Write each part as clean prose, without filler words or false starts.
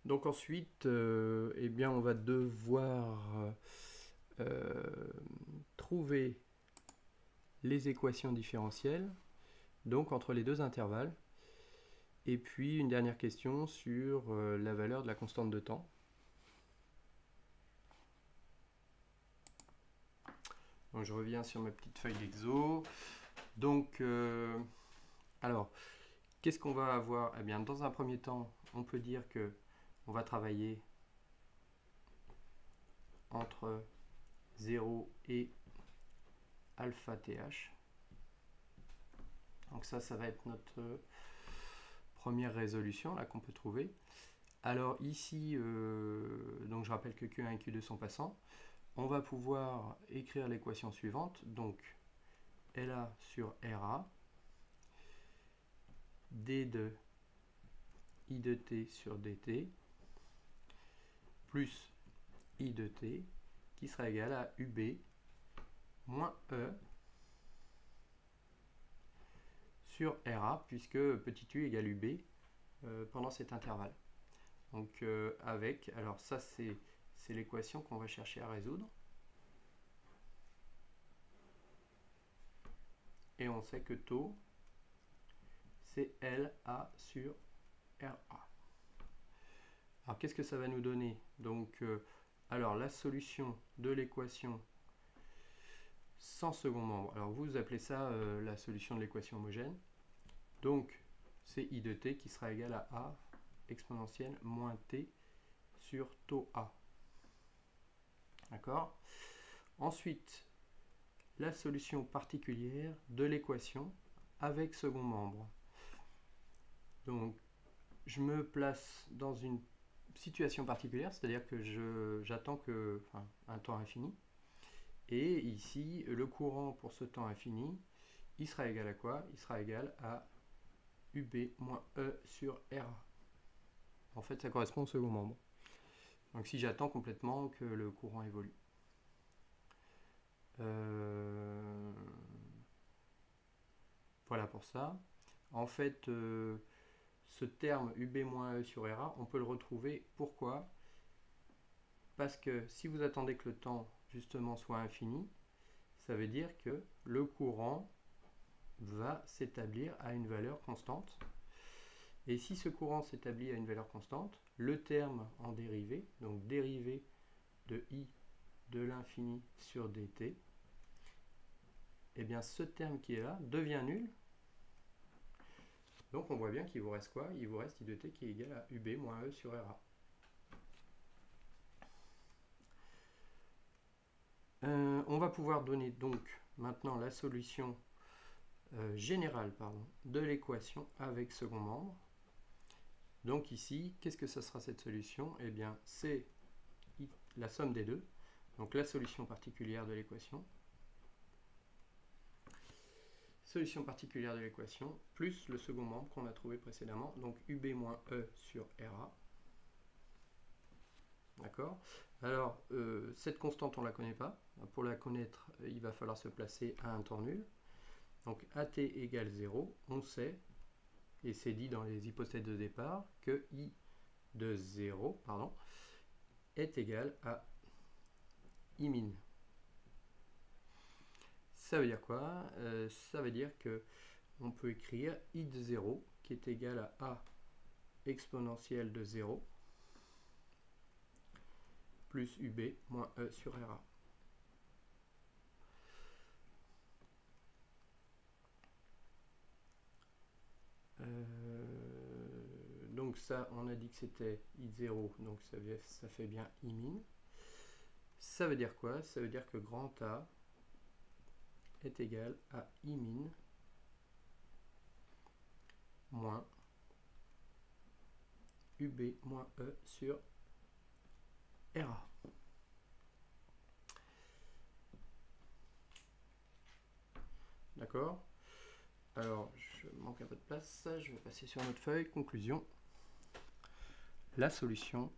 Donc ensuite, eh bien, on va devoir trouver les équations différentielles, donc entre les deux intervalles. Et puis une dernière question sur la valeur de la constante de temps. Donc je reviens sur ma petite feuille d'exo. Donc, alors, qu'est-ce qu'on va avoir? Eh bien, dans un premier temps, on peut dire que on va travailler entre 0 et alpha th. Donc ça va être notre première résolution là qu'on peut trouver. Alors ici, donc je rappelle que Q1 et Q2 sont passants. On va pouvoir écrire l'équation suivante, donc LA sur RA, D de I de T sur DT, plus I de T, qui sera égal à UB moins E sur RA, puisque petit u égale UB pendant cet intervalle. Donc avec, alors ça c'est l'équation qu'on va chercher à résoudre. Et on sait que taux, c'est LA sur RA. Alors qu'est-ce que ça va nous donner? Donc, alors la solution de l'équation sans second membre. Alors vous appelez ça la solution de l'équation homogène. Donc c'est I de t qui sera égal à A exponentielle moins t sur taux A. D'accord? Ensuite, la solution particulière de l'équation avec second membre. Donc je me place dans une situation particulière, c'est-à-dire que j'attends un temps infini. Et ici, le courant pour ce temps infini, il sera égal à quoi? Il sera égal à UB moins E sur RA. En fait, ça correspond au second membre. Donc si j'attends complètement que le courant évolue. Voilà pour ça. En fait, ce terme UB-E sur RA, on peut le retrouver. Pourquoi? Parce que si vous attendez que le temps justement soit infini, ça veut dire que le courant va s'établir à une valeur constante. Et si ce courant s'établit à une valeur constante, le terme en dérivée, donc dérivée de I de l'infini sur dt, eh bien ce terme qui est là devient nul. Donc on voit bien qu'il vous reste quoi? Il vous reste I de t qui est égal à UB moins E sur RA. On va pouvoir donner donc maintenant la solution générale de l'équation avec second membre. Donc ici, qu'est-ce que ça sera cette solution? Eh bien, c'est la somme des deux, donc la solution particulière de l'équation. Solution particulière de l'équation, plus le second membre qu'on a trouvé précédemment, donc UB moins E sur RA. D'accord? Alors, cette constante, on ne la connaît pas. Pour la connaître, il va falloir se placer à un temps nul. Donc, AT égale 0, on sait, et c'est dit dans les hypothèses de départ, que I de 0 est égal à I min. Ça veut dire quoi? Ça veut dire que on peut écrire I de 0 qui est égal à A exponentielle de 0 plus UB moins E sur RA. Donc ça, on a dit que c'était I0, donc ça fait bien I min. Ça veut dire quoi? Ça veut dire que grand A est égal à I min moins UB moins E sur RA. D'accord? Alors, je manque un peu de place, je vais passer sur notre feuille. Conclusion. La solution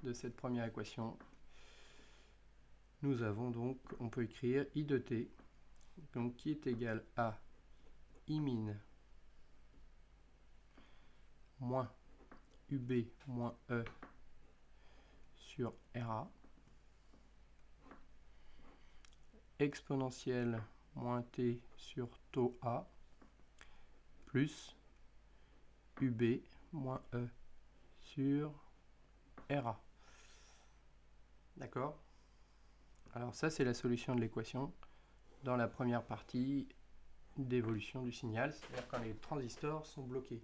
de cette première équation, nous avons donc, on peut écrire I de t, donc qui est égal à I min moins UB moins E sur RA, exponentielle moins T sur taux A, plus UB moins E sur RA. D'accord? Alors ça, c'est la solution de l'équation dans la première partie d'évolution du signal, c'est-à-dire quand les transistors sont bloqués.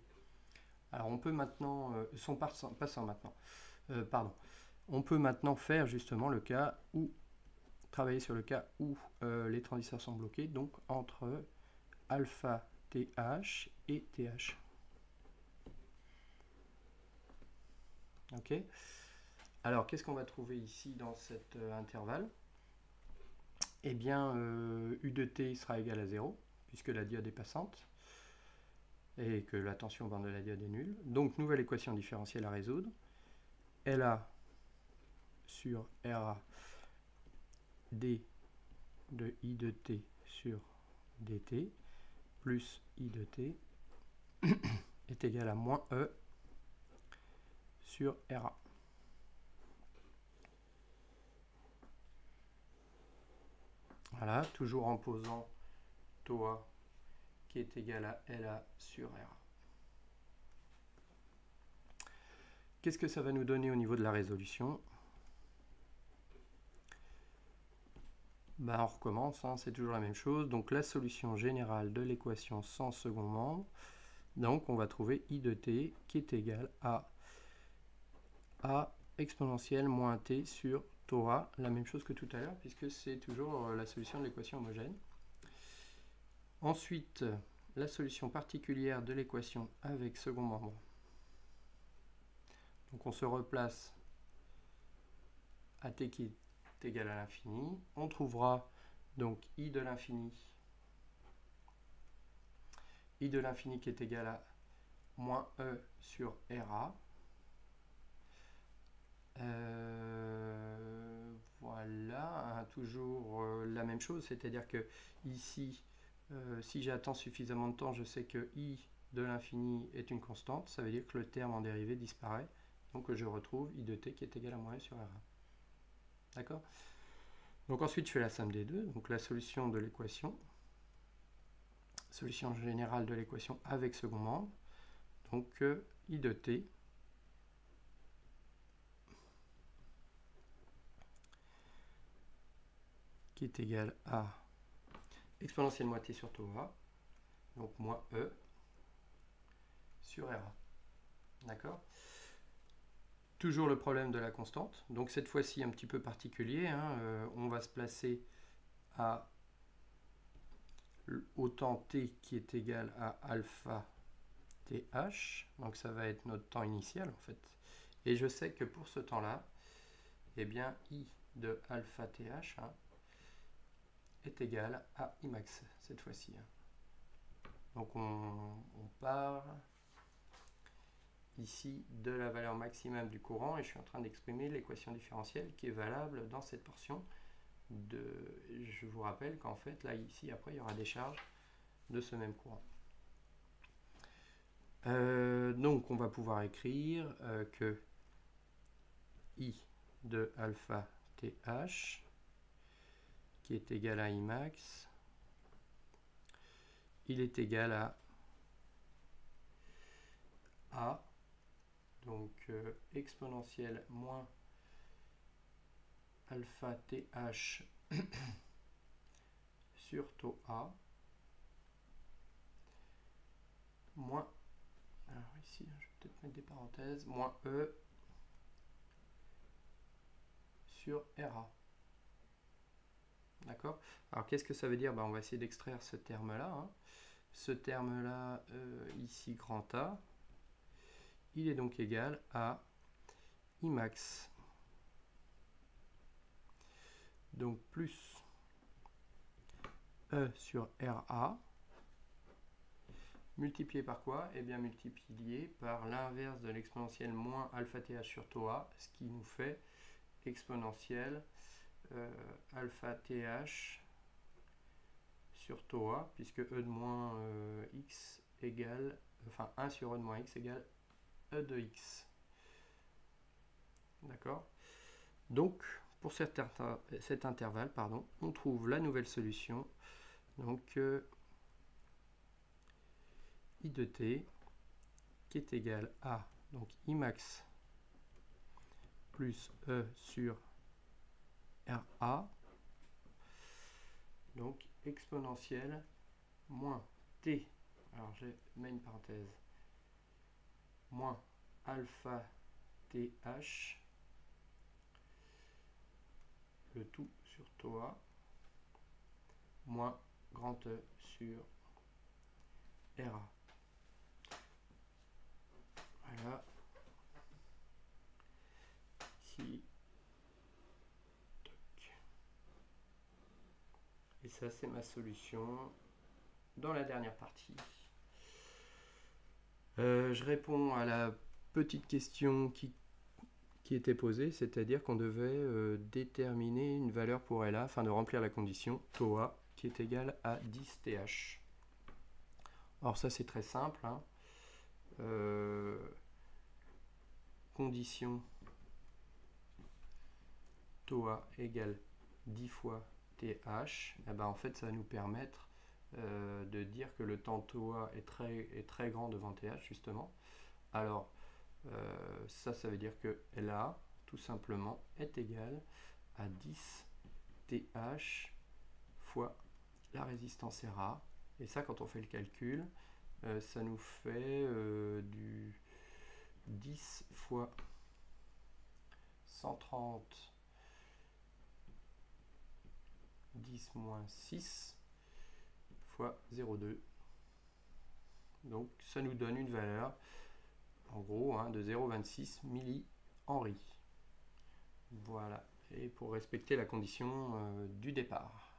Alors on peut maintenant, sont passants maintenant, pardon. On peut maintenant faire justement le cas où, travailler sur le cas où les transistors sont bloqués, donc entre alpha TH et TH. Ok. Alors qu'est-ce qu'on va trouver ici dans cet intervalle? Eh bien, U de T sera égal à 0, puisque la diode est passante, et que la tension bande de la diode est nulle. Donc, nouvelle équation différentielle à résoudre. LA sur RA D de I de T sur DT plus I de T est égal à moins E sur RA. Voilà, toujours en posant taux A qui est égal à LA sur RA. Qu'est-ce que ça va nous donner au niveau de la résolution? Ben, on recommence, hein, c'est toujours la même chose. Donc la solution générale de l'équation sans second membre, donc on va trouver I de T qui est égal à A exponentielle moins T sur taux A, la même chose que tout à l'heure, puisque c'est toujours la solution de l'équation homogène. Ensuite, la solution particulière de l'équation avec second membre. Donc on se replace à T qui est égal à l'infini. On trouvera donc I de l'infini qui est égal à moins E sur RA. Voilà, hein, toujours la même chose, c'est-à-dire que ici, si j'attends suffisamment de temps, je sais que I de l'infini est une constante, ça veut dire que le terme en dérivée disparaît, donc je retrouve I de T qui est égal à moins E sur RA. D'accord? Donc ensuite je fais la somme des deux, donc la solution de l'équation, solution générale de l'équation avec second membre, donc I de T qui est égal à exponentielle moins T sur taux A, donc moins E sur RA. D'accord? Toujours le problème de la constante, donc cette fois-ci un petit peu particulier, hein, on va se placer à au temps t qui est égal à alpha th, donc ça va être notre temps initial en fait. Et je sais que pour ce temps-là, eh bien I de alpha th hein, est égal à Imax cette fois-ci. Donc on part ici de la valeur maximum du courant et je suis en train d'exprimer l'équation différentielle qui est valable dans cette portion. Je vous rappelle qu'en fait, là, ici, après, il y aura des charges de ce même courant. Donc, on va pouvoir écrire que I de alpha th qui est égal à Imax, il est égal à A, donc exponentielle moins alpha th sur taux A, moins, alors ici, je vais peut-être mettre des parenthèses, moins E sur RA. D'accord? Alors qu'est-ce que ça veut dire? On va essayer d'extraire ce terme-là. Hein. Ce terme-là, ici, grand A, il est donc égal à Imax. Donc plus E sur RA, multiplié par quoi? Eh bien multiplié par l'inverse de l'exponentielle moins alpha th sur taux A, ce qui nous fait exponentielle alpha th sur taux A, puisque E de moins x égale, enfin 1 sur E de moins x égale E de x. D'accord? Donc, pour cet intervalle, pardon, on trouve la nouvelle solution. Donc, I de t qui est égal à donc I max plus E sur RA, donc exponentielle moins T, alors je mets une parenthèse, moins alpha TH, le tout sur TOA, moins grand E sur RA. Voilà. Ici. Et ça, c'est ma solution dans la dernière partie. Je réponds à la petite question qui était posée, c'est-à-dire qu'on devait déterminer une valeur pour LA afin de remplir la condition TOA qui est égale à 10 TH. Alors ça, c'est très simple. Hein. Condition TOA égale 10 fois TH, et ben en fait ça va nous permettre de dire que le temps TOA est très grand devant TH justement. Alors ça veut dire que LA tout simplement est égal à 10 TH fois la résistance RA, et ça quand on fait le calcul ça nous fait du 10 fois 130 10 moins 6 fois 0,2. Donc ça nous donne une valeur en gros hein, de 0,26 millihenry. Voilà, et pour respecter la condition du départ.